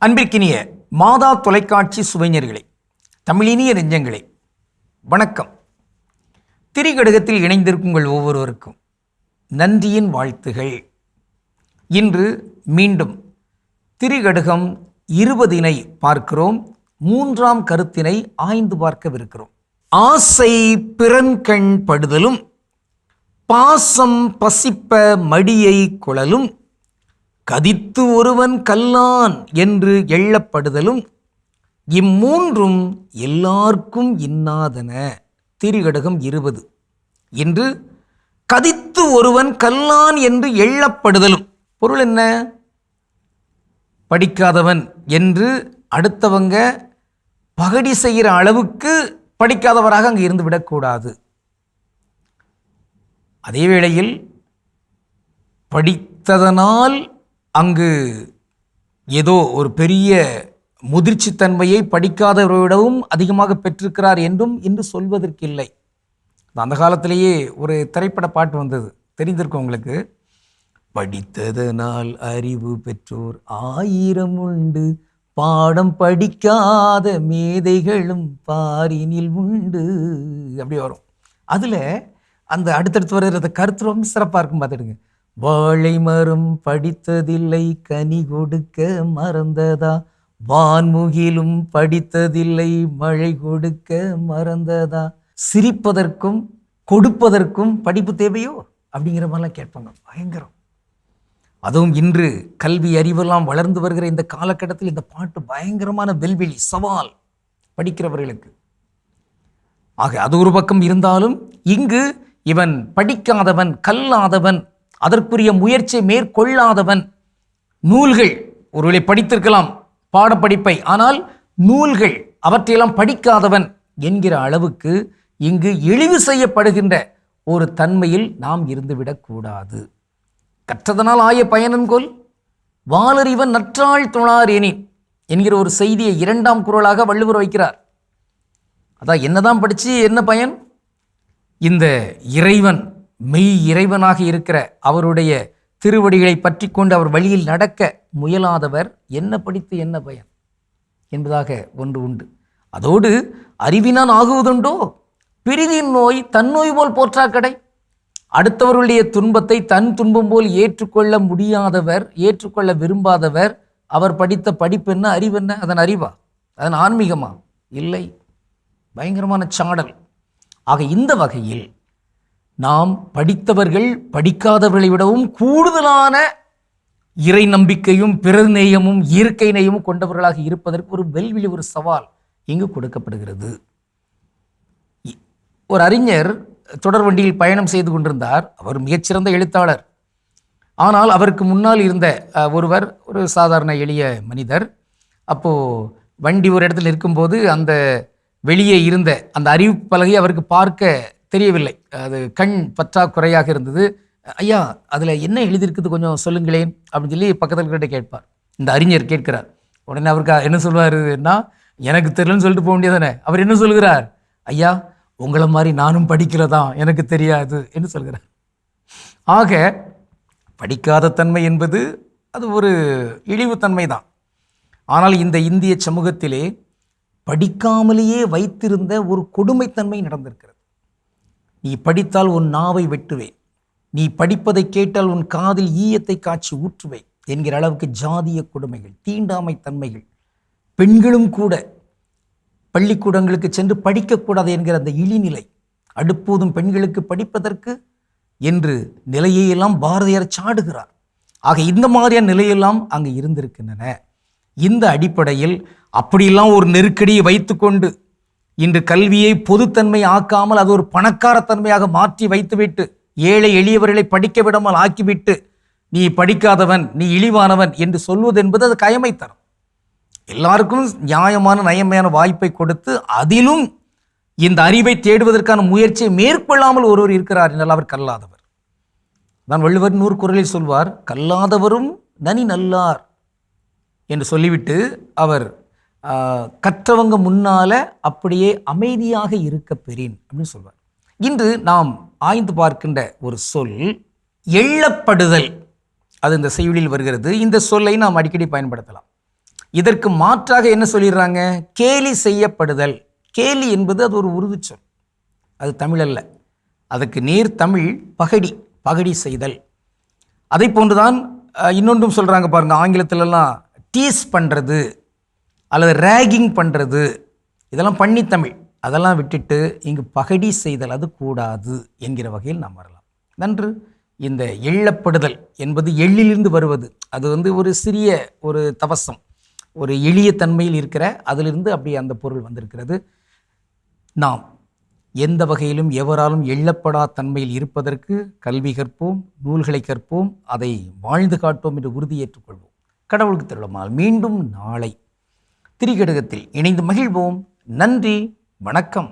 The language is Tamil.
அன்பிற்கினிய மாதா தொலைக்காட்சி சுவைஞர்களே, தமிழினிய நெஞ்சங்களே, வணக்கம். திரிகடுகத்தில் இணைந்திருக்கும் உங்கள் ஒவ்வொருவருக்கும் நன்றியின் வாழ்த்துகள். இன்று மீண்டும் திரிகடுகம் 20 பார்க்கிறோம். 3ஆம் கருத்தினை ஆய்ந்து பார்க்கவிருக்கிறோம். ஆசை பிறன்கண் படுதலும், பாசம் பசிப்ப மடியை குழலும், கதித்து ஒருவன் கல்லான் என்று எள்ளப்படுதலும், இம்மூன்றும் எல்லார்க்கும் இன்னாதன. திரிகடுகம் 20. இன்று கதித்து ஒருவன் கல்லான் என்று எள்ளப்படுதலும். பொருள் என்ன? படிக்காதவன் என்று அடுத்தவங்க பகடி செய்கிற அளவுக்கு படிக்காதவராக அங்கு இருந்து விடக்கூடாது. அதே வேளையில் படித்ததனால் அங்கு ஏதோ ஒரு பெரிய முதிர்ச்சித்தன்மையை படிக்காதவரிடவும் அதிகமாக பெற்றிருக்கிறார் என்றும் இன்று சொல்வதற்கில்லை. அந்த காலத்திலேயே ஒரு திரைப்பட பாட்டு வந்தது, தெரிந்திருக்கும் உங்களுக்கு. படித்ததனால் அறிவு பெற்றோர் 1000 உண்டு, பாடம் படிக்காத மேதைகளும் பாரினில் உண்டு. அப்படி வரும். அதில் அந்த அடுத்தடுத்து வருகிற கருத்து ரொம்ப சிறப்பாக இருக்கும், பார்த்துடுங்க. வாழை மரம் படித்ததில்லை, கனி கொடுக்க மறந்ததா, வான்முகிலும் படித்ததில்லை, மழை கொடுக்க மறந்ததா, சிரிப்பதற்கும் கொடுப்பதற்கும் படிப்பு தேவையோ அப்படிங்கிற மாதிரிலாம் கேட்பாங்க. பயங்கரம். அதுவும் இன்று கல்வி அறிவெல்லாம் வளர்ந்து வருகிற இந்த காலகட்டத்தில் இந்த பாட்டு பயங்கரமான வெல்வெளி, சவால் படிக்கிறவர்களுக்கு. ஆக அது ஒரு பக்கம் இருந்தாலும், இங்கு இவன் படிக்காதவன், கல்லாதவன், அதற்குரிய முயற்சியை மேற்கொள்ளாதவன், நூல்கள் ஒருவேளை படித்திருக்கலாம் பாடப்படிப்பை, ஆனால் நூல்கள் அவற்றையெல்லாம் படிக்காதவன் என்கிற அளவுக்கு இங்கு இழிவு செய்யப்படுகின்ற ஒரு தன்மையில் நாம் இருந்துவிடக்கூடாது. கற்றதனால் ஆய பயனன்கொல், வாளறிவன் நற்றாள் தொழார் எனின் என்கிற ஒரு செய்தியை 2ஆம் குறளாக வள்ளுவர் வைக்கிறார். அதான் என்னதான் படித்து என்ன பயன்? இந்த இறைவன், மெய் இறைவனாக இருக்கிற அவருடைய திருவடிகளை பற்றி கொண்டு அவர் வழியில் நடக்க முயலாதவர் என்ன படித்து என்ன பயன் என்பதாக ஒன்று உண்டு. அதோடு அறிவினான் ஆகுவதுண்டோ, பிரிதின் நோய் தன்னோய் போல் போற்றாக்கடை. அடுத்தவர்களுடைய துன்பத்தை தன் துன்பம் போல் ஏற்றுக்கொள்ள முடியாதவர், ஏற்றுக்கொள்ள விரும்பாதவர், அவர் படித்த படிப்பு என்ன, அறிவு என்ன? அதன் அறிவா? அதன் ஆன்மீகமா? இல்லை. பயங்கரமான சாடல். ஆக இந்த வகையில் நாம் படித்தவர்கள் படிக்காதவர்களை விடவும் கூடுதலான இறை நம்பிக்கையும் பிறர் நேயமும் இயற்கை நேயமும் கொண்டவர்களாக இருப்பதற்கு ஒரு வெல்வெளி, ஒரு சவால் இங்கு கொடுக்கப்படுகிறது. ஒரு அறிஞர் தொடர் வண்டியில் பயணம் செய்து கொண்டிருந்தார். அவர் மிகச்சிறந்த எழுத்தாளர். ஆனால் அவருக்கு முன்னால் இருந்த ஒருவர் ஒரு சாதாரண எளிய மனிதர். அப்போது வண்டி ஒரு இடத்துல இருக்கும்போது அந்த வெளியே இருந்த அந்த அறிவிப்பு பலகை அவருக்கு பார்க்க தெரியவில்லை. அது கண் பற்றாக்குறையாக இருந்தது. ஐயா, அதில் என்ன எழுதியிருக்குது கொஞ்சம் சொல்லுங்களேன் அப்படின்னு சொல்லி பக்கத்தில் கிட்ட கேட்பார். இந்த அறிஞர் கேட்கிறார். உடனே அவருக்கு என்ன சொல்வாருன்னா, எனக்கு தெரியலன்னு சொல்லிட்டு போக வேண்டியதானே. அவர் என்ன சொல்கிறார்? ஐயா, உங்களை மாதிரி நானும் படிக்கிறதான், எனக்கு தெரியாது என்று சொல்கிறார். ஆக படிக்காத தன்மை என்பது அது ஒரு இழிவுத்தன்மை தான். ஆனால் இந்த இந்திய சமூகத்திலே படிக்காமலேயே வைத்திருந்த ஒரு கொடுமைத்தன்மை நடந்திருக்கிறது. நீ படித்தால் உன் நாவை வெட்டுவேன், நீ படிப்பதை கேட்டால் உன் காதில் ஈயத்தை காய்ச்சி ஊற்றுவேன் என்கிற அளவுக்கு ஜாதிய கொடுமைகள், தீண்டாமை தன்மைகள், பெண்களும் கூட பள்ளிக்கூடங்களுக்கு சென்று படிக்கக்கூடாது என்கிற அந்த இழிநிலை, அடுப்போதும் பெண்களுக்கு படிப்பதற்கு என்று நிலையெல்லாம் பாரதியார் சாடுகிறார். ஆக இந்த மாதிரியான நிலையெல்லாம் அங்கு இருந்திருக்கின்றன. இந்த அடிப்படையில் அப்படியெல்லாம் ஒரு நெருக்கடியை வைத்துக்கொண்டு இன்று கல்வியை பொதுத்தன்மை ஆக்காமல் அது ஒரு பணக்காரத்தன்மையாக மாற்றி வைத்துவிட்டு ஏழை எளியவர்களை படிக்க விடாமல் ஆக்கிவிட்டு நீ படிக்காதவன், நீ இழிவானவன் என்று சொல்வது என்பது அது கயமைத்தனம். எல்லாருக்கும் நியாயமான நயமையான வாய்ப்பை கொடுத்து அதிலும் இந்த அறிவை தேடுவதற்கான முயற்சியை மேற்கொள்ளாமல் ஒருவர் இருக்கிறார் என்றால் அவர் கல்லாதவர் தான். வள்ளுவர் 100 குறளில் சொல்வார், கல்லாதவரும் நனி நல்லார் என்று சொல்லிவிட்டு அவர் கற்றவங்க முன்னால அப்படியே அமைதியாக இருக்க பெறின் அப்படின்னு சொல்வார். இன்று நாம் ஆய்ந்து பார்க்கின்ற ஒரு சொல் எள்ளப்படுதல். அது இந்த செய்யுளில் வருகிறது. இந்த சொல்லை நாம் அடிக்கடி பயன்படுத்தலாம். இதற்கு மாற்றாக என்ன சொல்லிடுறாங்க? கேலி செய்யப்படுதல். கேலி என்பது அது ஒரு உருது சொல், அது தமிழ் அல்ல. அதுக்கு நேர் தமிழ் பகடி, பகடி செய்தல். அதை போன்றுதான் இன்னொன்றும் சொல்கிறாங்க பாருங்கள், ஆங்கிலத்திலலாம் டீஸ் பண்ணுறது அல்லது ரேகிங் பண்ணுறது, இதெல்லாம் பண்ணி தமிழ். அதெல்லாம் விட்டுட்டு இங்கு பகடி செய்தல் அது கூடாது என்கிற வகையில் நாம் வரலாம். நன்று. இந்த எள்ளப்படுதல் என்பது எள்ளிலிருந்து வருவது. அது ஒரு சிறிய ஒரு தவசம், ஒரு எளிய தன்மையில் இருக்கிற அதிலிருந்து அப்படி அந்த பொருள் வந்திருக்கிறது. நாம் எந்த வகையிலும் எவராலும் எள்ளப்படா தன்மையில் இருப்பதற்கு கல்வி கற்போம், நூல்களை கற்போம், அதை வாழ்ந்து காட்டோம் என்று உறுதியேற்றுக்கொள்வோம். கடவுளுக்கு திருளமால் மீண்டும் நாளை திரிகடுகத்தில் இணைந்து மகிழ்வோம். நன்றி, வணக்கம்.